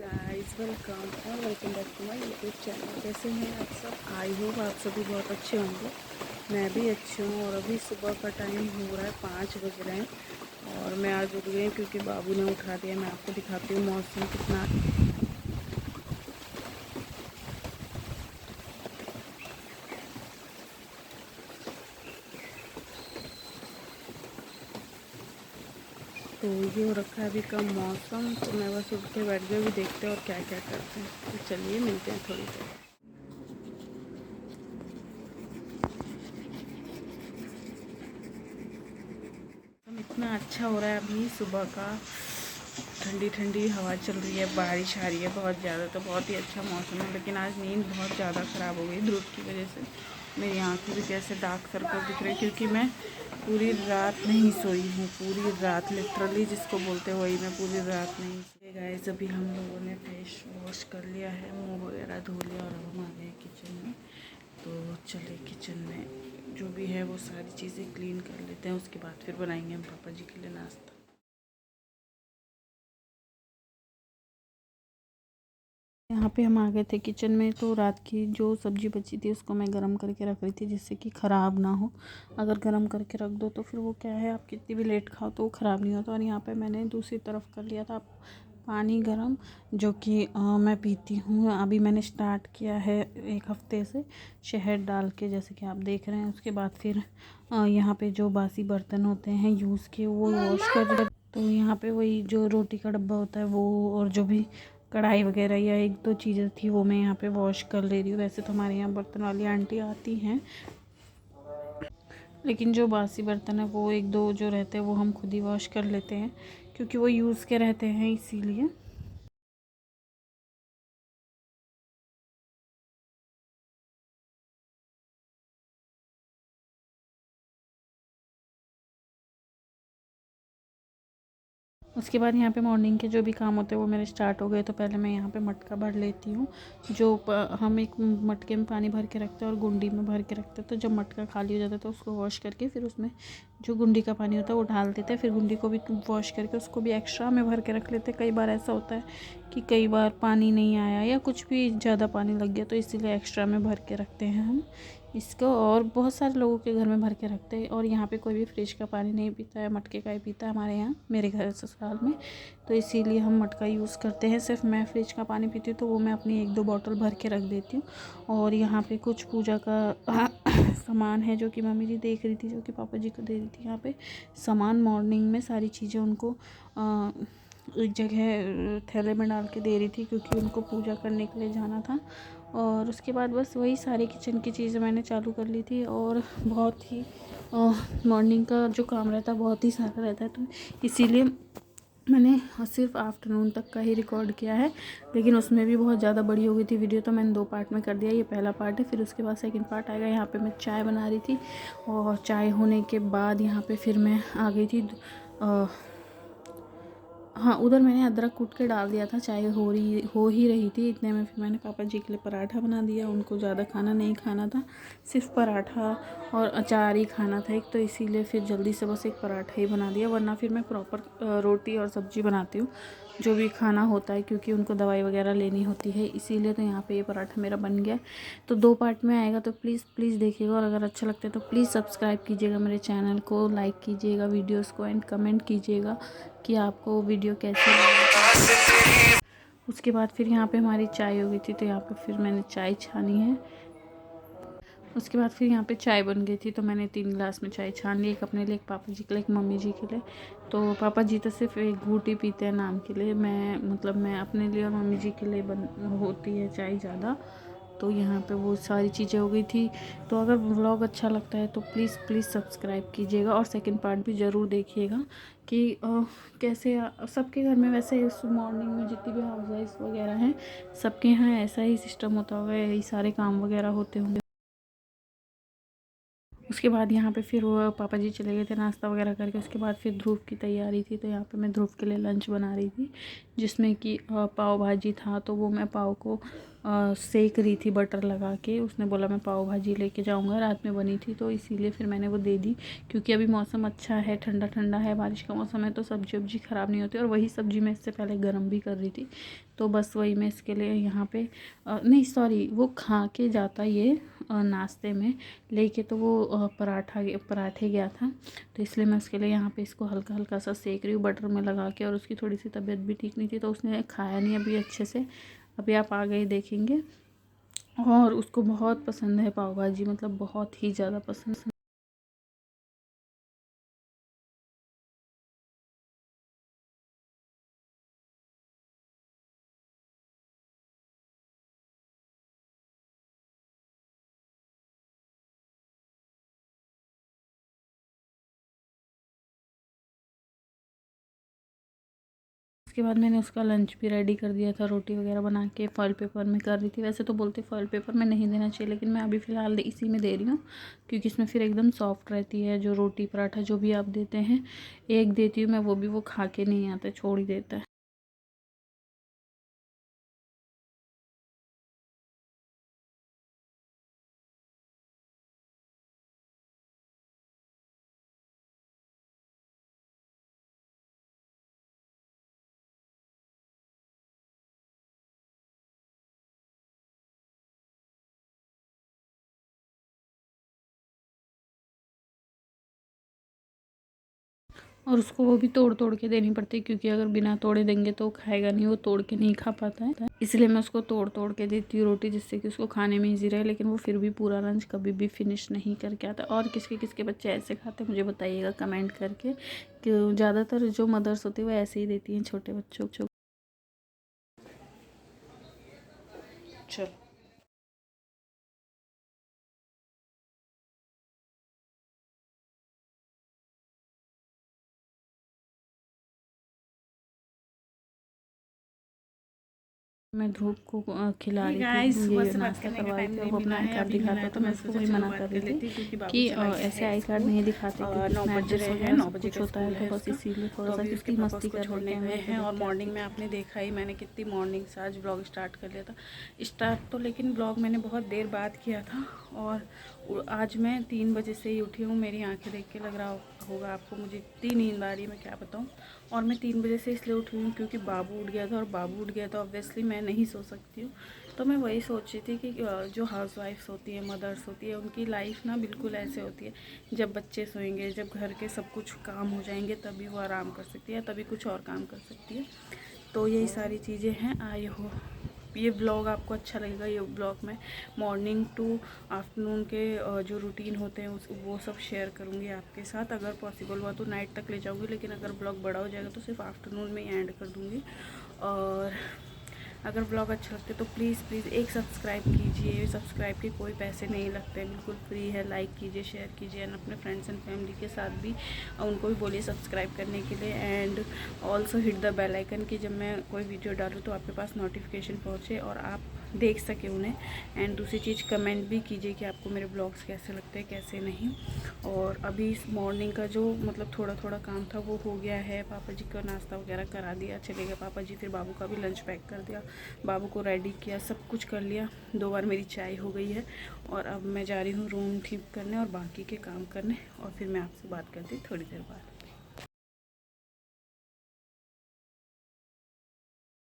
Guys welcome और welcome back to my YouTube channel. कैसे हैं आप सब? आई होप आप सभी बहुत अच्छे होंगे। मैं भी अच्छी हूँ। और अभी सुबह का टाइम हो रहा है, 5 बज रहे हैं और मैं आज उठ गई क्योंकि बाबू ने उठा दिया। मैं आपको दिखाती हूँ मौसम कितना तो ये हो रखा है अभी का मौसम। तो मैं बस उठ के बैठ गई। अभी देखते हैं और क्या क्या करते हैं। तो चलिए मिलते हैं थोड़ी देर। इतना अच्छा हो रहा है अभी सुबह का। ठंडी ठंडी हवा चल रही है, बारिश आ रही है बहुत ज़्यादा। तो बहुत ही अच्छा मौसम है। लेकिन आज नींद बहुत ज़्यादा ख़राब हो गई धूप की वजह से। मेरी आँखें भी कैसे डार्क सर्कल दिख रहे हैं क्योंकि मैं पूरी रात नहीं सोई हूँ। पूरी रात लिटरली जिसको बोलते वही, मैं पूरी रात नहीं सोई। गाइस अभी हम लोगों ने फेस वॉश कर लिया है, मुँह वगैरह धो लिया और अब हम आ गए किचन में। तो चले किचन में जो भी है वो सारी चीज़ें क्लीन कर लेते हैं। उसके बाद फिर बनाएंगे हम पापा जी के लिए नाश्ता। यहाँ पे हम आ गए थे किचन में। तो रात की जो सब्ज़ी बची थी उसको मैं गरम करके रख रही थी जिससे कि ख़राब ना हो। अगर गरम करके रख दो तो फिर वो क्या है, आप कितनी भी लेट खाओ तो वो ख़राब नहीं होता। और यहाँ पे मैंने दूसरी तरफ कर लिया था पानी गरम, जो कि मैं पीती हूँ। अभी मैंने स्टार्ट किया है 1 हफ्ते से शहद डाल के, जैसे कि आप देख रहे हैं। उसके बाद फिर यहाँ पे जो बासी बर्तन होते हैं यूज़ के वो वॉश कर। तो यहाँ पे वही जो रोटी का डब्बा होता है वो, और जो भी कढ़ाई वगैरह या 1-2 चीज़ें थी वो मैं यहाँ पे वॉश कर ले रही हूँ। वैसे तो हमारे यहाँ बर्तन वाली आंटी आती हैं, लेकिन जो बासी बर्तन है वो 1-2 जो रहते हैं वो हम खुद ही वॉश कर लेते हैं क्योंकि वो यूज़ के रहते हैं, इसीलिए। उसके बाद यहाँ पे मॉर्निंग के जो भी काम होते हैं वो मेरे स्टार्ट हो गए। तो पहले मैं यहाँ पे मटका भर लेती हूँ। हम एक मटके में पानी भर के रखते हैं और गुंडी में भर के रखते हैं। तो जब मटका खाली हो जाता है तो उसको वॉश करके फिर उसमें जो गुंडी का पानी होता है वो डाल देते हैं। फिर गुंडी को भी वॉश करके उसको भी एक्स्ट्रा में भर के रख लेते हैं। कई बार ऐसा होता है कि कई बार पानी नहीं आया या कुछ भी ज़्यादा पानी लग गया, तो इसीलिए एक्स्ट्रा में भर के रखते हैं हम इसको। और बहुत सारे लोगों के घर में भर के रखते हैं। और यहाँ पे कोई भी फ्रिज का पानी नहीं पीता है, मटके का ही पीता है हमारे यहाँ, मेरे घर ससुराल में। तो इसीलिए हम मटका यूज़ करते हैं। सिर्फ मैं फ्रिज का पानी पीती हूँ तो वो मैं अपनी 1-2 बॉटल भर के रख देती हूँ। और यहाँ पे कुछ पूजा का सामान है जो कि मम्मी जी देख रही थी, जो कि पापा जी को दे रही थी। यहाँ पे सामान मॉर्निंग में सारी चीज़ें उनको एक जगह थैले में डाल के दे रही थी क्योंकि उनको पूजा करने के लिए जाना था। और उसके बाद बस वही सारी किचन की चीज़ें मैंने चालू कर ली थी। और बहुत ही मॉर्निंग का जो काम रहता है बहुत ही सारा रहता है, तो इसीलिए मैंने सिर्फ आफ्टरनून तक का ही रिकॉर्ड किया है। लेकिन उसमें भी बहुत ज़्यादा बड़ी हो गई थी वीडियो, तो मैंने 2 पार्ट में कर दिया। ये पहला पार्ट है, फिर उसके बाद सेकंड पार्ट आएगा। यहाँ पे मैं चाय बना रही थी और चाय होने के बाद यहाँ पे फिर मैं आ गई थी। हाँ, उधर मैंने अदरक कूट के डाल दिया था। चाय हो ही रही थी इतने में फिर मैंने पापा जी के लिए पराठा बना दिया। उनको ज़्यादा खाना नहीं खाना था, सिर्फ पराठा और अचार ही खाना था एक, तो इसीलिए फिर जल्दी से बस एक पराठा ही बना दिया। वरना फिर मैं प्रॉपर रोटी और सब्ज़ी बनाती हूँ जो भी खाना होता है, क्योंकि उनको दवाई वगैरह लेनी होती है इसीलिए। तो यहाँ पे ये पराठा मेरा बन गया। तो 2 पार्ट में आएगा, तो प्लीज़ प्लीज़ देखिएगा। और अगर अच्छा लगता है तो प्लीज़ सब्सक्राइब कीजिएगा मेरे चैनल को, लाइक कीजिएगा वीडियोज़ को एंड कमेंट कीजिएगा कि आपको वीडियो कैसी लगी। उसके बाद फिर यहाँ पे हमारी चाय हो गई थी, तो यहाँ पे फिर मैंने चाय छानी है। उसके बाद फिर यहाँ पे चाय बन गई थी, तो मैंने 3 गिलास में चाय छान ली। एक अपने लिए, एक पापा जी के लिए, एक मम्मी जी के लिए। तो पापा जी तो सिर्फ एक घूंट ही पीते हैं नाम के लिए। मैं अपने लिए और मम्मी जी के लिए होती है चाय ज़्यादा। तो यहाँ पे वो सारी चीज़ें हो गई थी। तो अगर व्लॉग अच्छा लगता है तो प्लीज़ प्लीज़ सब्सक्राइब कीजिएगा और सेकंड पार्ट भी ज़रूर देखिएगा कि कैसे सबके घर में, वैसे इस मॉर्निंग में जितनी भी हाउस वाइफ वगैरह हैं सबके यहाँ ऐसा ही सिस्टम होता होगा, यही सारे काम वगैरह होते होंगे। उसके बाद यहाँ पे फिर वो पापा जी चले गए थे नाश्ता वगैरह करके। उसके बाद फिर ध्रुव की तैयारी थी, तो यहाँ पे मैं ध्रुव के लिए लंच बना रही थी जिसमें कि पाव भाजी था। तो वो मैं पाव को सेक रही थी बटर लगा के। उसने बोला मैं पाव भाजी लेके जाऊंगा, रात में बनी थी तो इसीलिए फिर मैंने वो दे दी। क्योंकि अभी मौसम अच्छा है, ठंडा ठंडा है, बारिश का मौसम है, तो सब्जी वब्जी ख़राब नहीं होती। और वही सब्जी मैं इससे पहले गर्म भी कर रही थी, तो बस वही मैं इसके लिए यहाँ पे नहीं सॉरी, वो खा के जाता ये नाश्ते में लेके, तो वो पराठे गया था, तो इसलिए मैं उसके लिए यहाँ पे इसको हल्का हल्का सा सेक रही हूँ बटर में लगा के। और उसकी थोड़ी सी तबीयत भी ठीक नहीं थी, तो उसने खाया नहीं अभी अच्छे से। अभी आप आ गए देखेंगे। और उसको बहुत पसंद है पाव भाजी, मतलब बहुत ही ज़्यादा पसंद। उसके बाद मैंने उसका लंच भी रेडी कर दिया था, रोटी वगैरह बना के फॉइल पेपर में कर रही थी। वैसे तो बोलते फॉइल पेपर में नहीं देना चाहिए, लेकिन मैं अभी फ़िलहाल इसी में दे रही हूँ, क्योंकि इसमें फिर एकदम सॉफ्ट रहती है। जो रोटी पराठा जो भी आप देते हैं, एक देती हूँ मैं, वो भी वो खा के नहीं आता, छोड़ ही देता है। और उसको वो भी तोड़ तोड़ के देनी पड़ती है, क्योंकि अगर बिना तोड़े देंगे तो खाएगा नहीं, वो तोड़ के नहीं खा पाता है। इसलिए मैं उसको तोड़ तोड़ के देती हूँ रोटी, जिससे कि उसको खाने में ईजी रहे। लेकिन वो फिर भी पूरा लंच कभी भी फिनिश नहीं करके आता। और किसके किसके बच्चे ऐसे खाते हैं मुझे बताइएगा कमेंट करके, कि ज़्यादातर जो मदर्स होती है वो ऐसे ही देती हैं छोटे बच्चों को। चलो। मैं ध्रुव को खिला रही थी, ये नाश्ता करवा रही थी, और वो अपना आई कार्ड दिखाता, तो मैं उसको वही मना कर रही थी कि ऐसे आई कार्ड नहीं दिखाते, क्योंकि 9 बज रहे हैं, 9 बजे कुछ होता है, तो बस इसीलिए थोड़ा सा किसकी मस्ती कर छोड़ने गए हैं। और मॉर्निंग में आपने देखा ही मैंने कितनी मॉर्निंग से आज ब्लॉग स्टार्ट कर लिया था। स्टार्ट तो लेकिन ब्लॉग मैंने बहुत देर बाद किया था। और आज मैं 3 बजे से ही उठी हूँ। मेरी आंखें देख के लग रहा होगा आपको मुझे इतनी नींद आ रही है, मैं क्या बताऊँ। और मैं 3 बजे से इसलिए उठी हूँ क्योंकि बाबू उठ गया था, और बाबू उठ गया था ऑब्वियसली मैं नहीं सो सकती हूँ। तो मैं वही सोच रही थी कि जो हाउस वाइफ्स होती है, मदर्स होती है, उनकी लाइफ ना बिल्कुल ऐसे होती है, जब बच्चे सोएंगे, जब घर के सब कुछ काम हो जाएंगे, तभी वो आराम कर सकती है, तभी कुछ और काम कर सकती है। तो यही सारी चीज़ें हैं। आई हो ये ब्लॉग आपको अच्छा लगेगा। ये ब्लॉग मैं मॉर्निंग टू आफ्टरनून के जो रूटीन होते हैं वो सब शेयर करूँगी आपके साथ। अगर पॉसिबल हुआ तो नाइट तक ले जाऊँगी, लेकिन अगर ब्लॉग बड़ा हो जाएगा तो सिर्फ आफ्टरनून में ही एंड कर दूँगी। और अगर ब्लॉग अच्छा लगता है तो प्लीज़ एक सब्सक्राइब कीजिए। सब्सक्राइब के कोई पैसे नहीं लगते, बिल्कुल फ्री है। लाइक कीजिए, शेयर कीजिए, एंड अपने फ्रेंड्स एंड फैमिली के साथ भी उनको भी बोलिए सब्सक्राइब करने के लिए। And also hit the bell icon, कि जब मैं कोई वीडियो डालूँ तो आपके पास नोटिफिकेशन पहुँचे और आप देख सके उन्हें। एंड दूसरी चीज़, कमेंट भी कीजिए कि आपको मेरे ब्लॉग्स कैसे लगते हैं, कैसे नहीं। और अभी इस मॉर्निंग का जो मतलब थोड़ा थोड़ा काम था वो हो गया है। पापा जी का नाश्ता वगैरह करा दिया, चले गए पापा जी। फिर बाबू का भी लंच पैक कर दिया, बाबू को रेडी किया, सब कुछ कर लिया। 2 बार मेरी चाय हो गई है। और अब मैं जा रही हूँ रूम ठीक करने और बाकी के काम करने, और फिर मैं आपसे बात करती थोड़ी देर बाद।